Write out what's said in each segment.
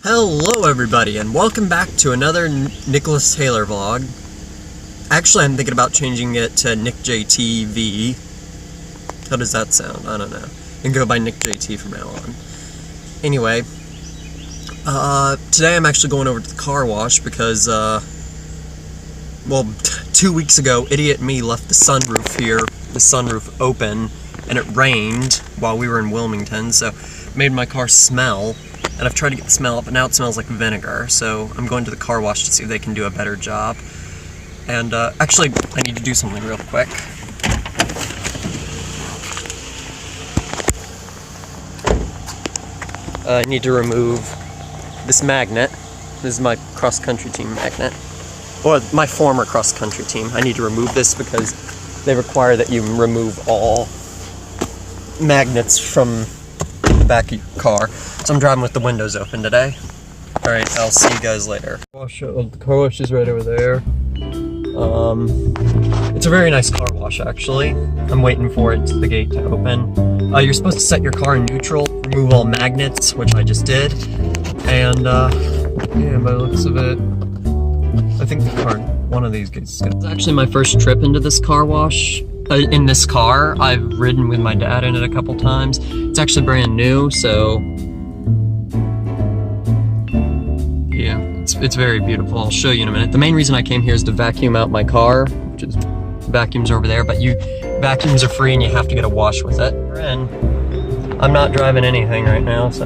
Hello everybody, and welcome back to another Nicholas Taylor vlog. Actually, I'm thinking about changing it to Nick JTV. How does that sound? I don't know. And go by Nick JT from now on. Anyway, today I'm actually going over to the car wash because, well, 2 weeks ago, idiot me left the sunroof open, and it rained while we were in Wilmington, so it made my car smell. And I've tried to get the smell up, but now it smells like vinegar, so I'm going to the car wash to see if they can do a better job. And, actually, I need to do something real quick. I need to remove this magnet. This is my cross-country team magnet. Or my former cross-country team. I need to remove this because they require that you remove all magnets from the back of your car. So I'm driving with the windows open today. Alright, I'll see you guys later. The car wash is right over there. It's a very nice car wash, actually. I'm waiting for the gate to open. You're supposed to set your car in neutral, remove all magnets, which I just did. And, yeah, by the looks of it, I think one of these gates is good. It's actually my first trip into this car wash. In this car. I've ridden with my dad in it a couple times. It's actually brand new, so yeah, it's very beautiful. I'll show you in a minute. The main reason I came here is to vacuum out my car, which is vacuums over there, but vacuums are free and you have to get a wash with it. And I'm not driving anything right now, so.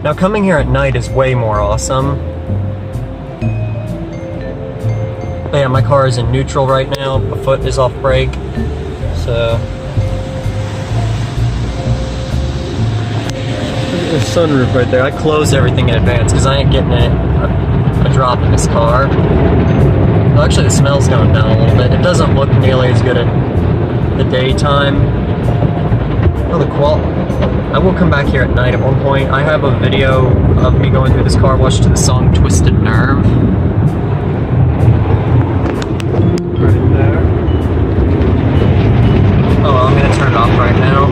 Now coming here at night is way more awesome. But yeah, my car is in neutral right now. My foot is off brake, so. Look at the sunroof right there. I closed everything in advance because I ain't getting a drop in this car. Well, actually, the smell's going down a little bit. It doesn't look nearly as good in the daytime. Oh, the quality. I will come back here at night at one point. I have a video of me going through this car wash to the song Twisted Nerve. Oh, I'm gonna turn it off right now.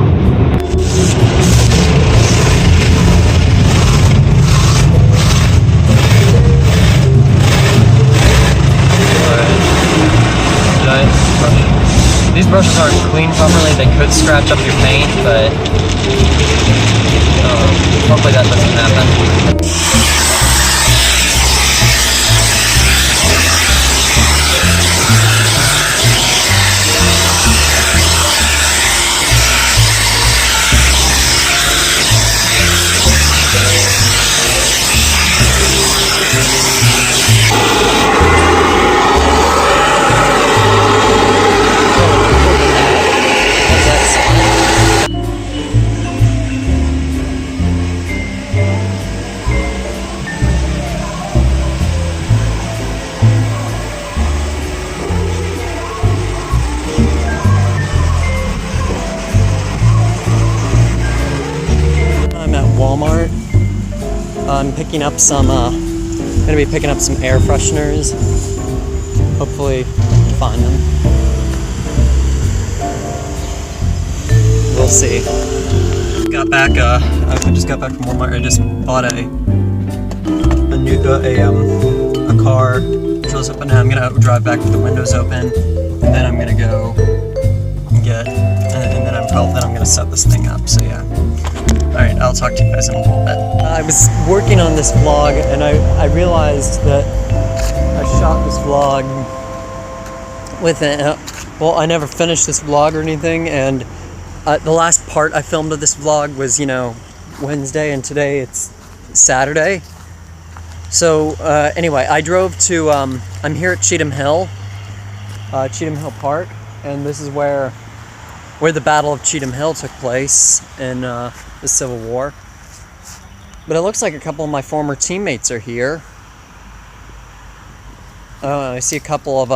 These brushes aren't clean properly. They could scratch up your paint, but hopefully that doesn't happen. Walmart. I'm picking up some, gonna be picking up some air fresheners. Hopefully, I can find them. We'll see. Got back, I just got back from Walmart. I just bought a car. Shows up, and now I'm gonna drive back with the windows open, and then I'm gonna go get, and then I'm gonna set this thing up. So yeah. Alright, I'll talk to you guys in a little bit. I was working on this vlog and I realized that I shot this vlog with it. Well, I never finished this vlog or anything, and the last part I filmed of this vlog was, Wednesday, and today it's Saturday. So, anyway, I drove to, I'm here at Cheatam Hill Park, and this is where the Battle of Cheatam Hill took place in, the Civil War. But it looks like a couple of my former teammates are here. Oh, I see a couple of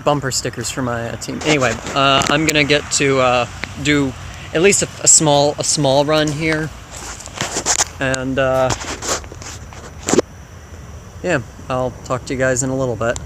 bumper stickers for my team. Anyway, I'm gonna get to do at least a small run here, and yeah, I'll talk to you guys in a little bit.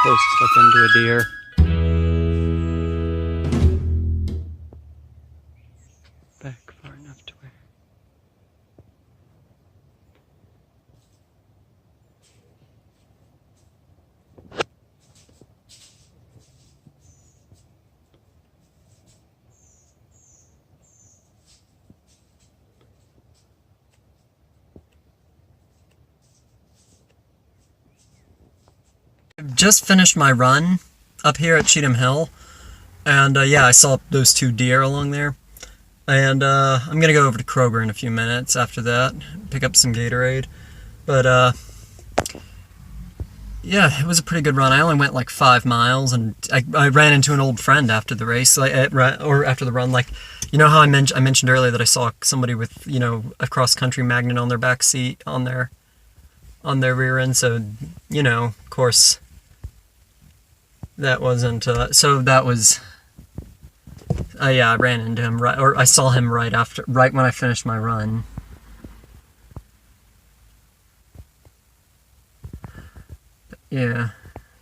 Closest I've been to a deer. Back far enough to where. I've just finished my run up here at Cheatam Hill, and yeah, I saw those 2 deer along there, and I'm gonna go over to Kroger in a few minutes after that, pick up some Gatorade, but yeah, it was a pretty good run. I only went like 5 miles, and I ran into an old friend after the race, or after the run. Like, you know how I mentioned earlier that I saw somebody with, you know, a cross-country magnet on their back seat, on their rear end, so, you know, of course, that wasn't, so that was, yeah, I ran into him, or I saw him right when I finished my run. Yeah,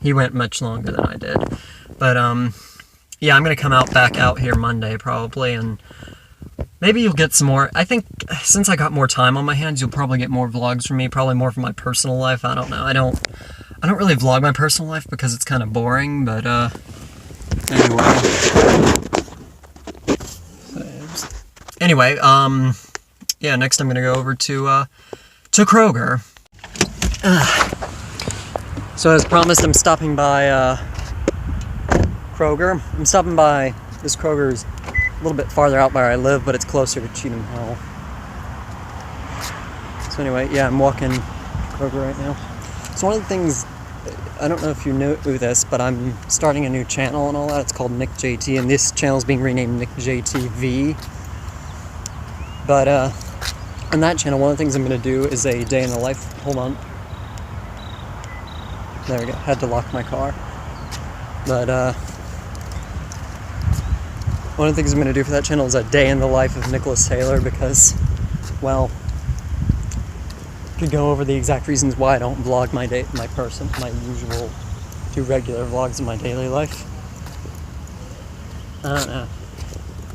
he went much longer than I did, but, yeah, I'm gonna come back out here Monday, probably, and maybe you'll get some more. I think, since I got more time on my hands, you'll probably get more vlogs from me, probably more from my personal life. I don't know, I don't really vlog my personal life because it's kind of boring, but, anyway, yeah, next I'm gonna go over to Kroger. So as promised, I'm stopping by, Kroger. I'm stopping by, this Kroger's a little bit farther out where I live, but it's closer to Cheatam Hill. So anyway, yeah, I'm walking Kroger right now. So one of the things, I don't know if you knew this, but I'm starting a new channel and all that. It's called Nick JT, and this channel is being renamed Nick JTV. But on that channel, one of the things I'm going to do is a day in the life. Hold on. There we go. Had to lock my car. But one of the things I'm going to do for that channel is a day in the life of Nicholas Taylor, because, well, could go over the exact reasons why I don't vlog my usual 2 regular vlogs of my daily life. I don't know.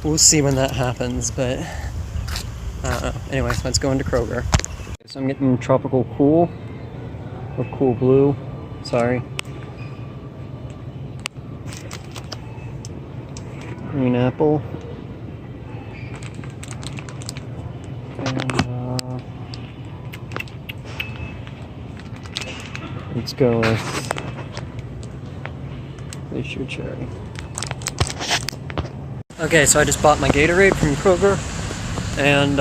We'll see when that happens, but I don't know. Anyway, let's go into Kroger. So I'm getting Tropical Cool, or Cool Blue, sorry. Green apple. And let's go with Glacier Cherry. Okay, so I just bought my Gatorade from Kroger, and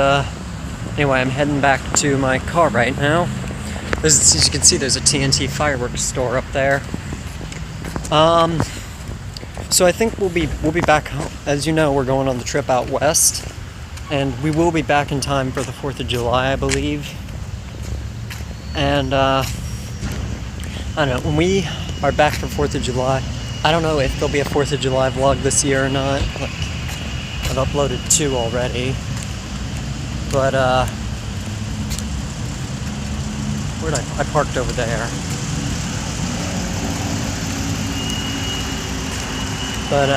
anyway, I'm heading back to my car right now. As you can see, there's a TNT fireworks store up there. So I think we'll be back home. As you know, we're going on the trip out west, and we will be back in time for the 4th of July, I believe. And I don't know, when we are back for 4th of July, I don't know if there'll be a 4th of July vlog this year or not. Like, I've uploaded 2 already, but where'd I parked over there. But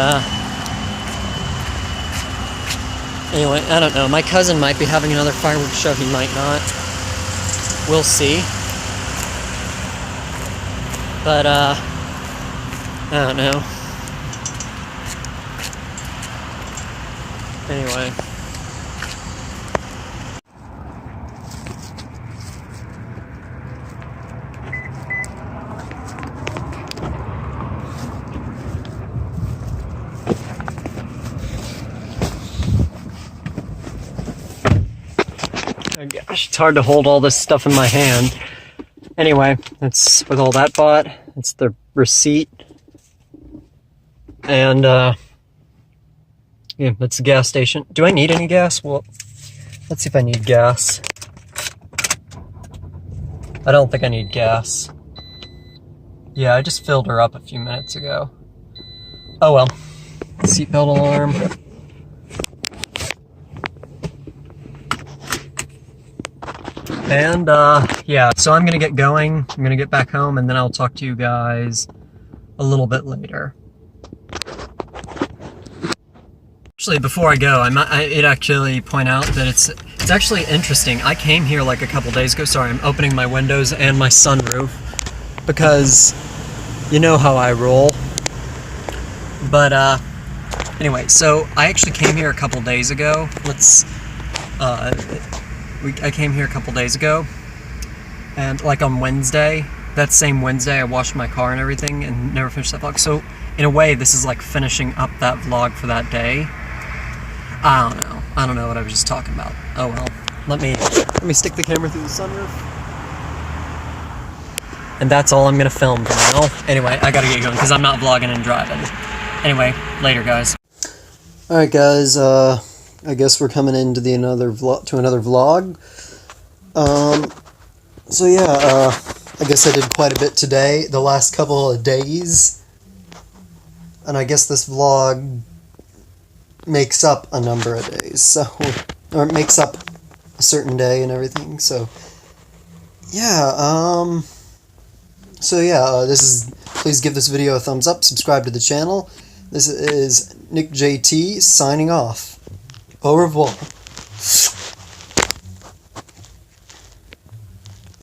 anyway, I don't know. My cousin might be having another fireworks show. He might not. We'll see. But I don't know. Anyway. Oh gosh, it's hard to hold all this stuff in my hand. Anyway, that's with all that bought. It's the receipt. And, yeah, that's the gas station. Do I need any gas? Well, let's see if I need gas. I don't think I need gas. Yeah, I just filled her up a few minutes ago. Oh well. Seatbelt alarm. And, yeah, so I'm gonna get going. I'm gonna get back home, and then I'll talk to you guys a little bit later. Actually, before I go, I'd actually point out that it's actually interesting. I came here like a couple days ago. Sorry, I'm opening my windows and my sunroof because you know how I roll. But anyway, so I actually came here a couple days ago. I came here a couple days ago, and like on Wednesday, that same Wednesday, I washed my car and everything, and never finished that vlog. So in a way, this is like finishing up that vlog for that day. I don't know what I was just talking about. Oh well. Let me stick the camera through the sunroof. And that's all I'm gonna film for now. Anyway, I gotta get going because I'm not vlogging and driving. Anyway, later guys. Alright guys, I guess we're coming into another vlog. So yeah, I guess I did quite a bit today, the last couple of days. And I guess this vlog makes up a number of days, so, or it makes up a certain day and everything, so, yeah, please give this video a thumbs up, subscribe to the channel. This is Nick JT signing off. Au revoir.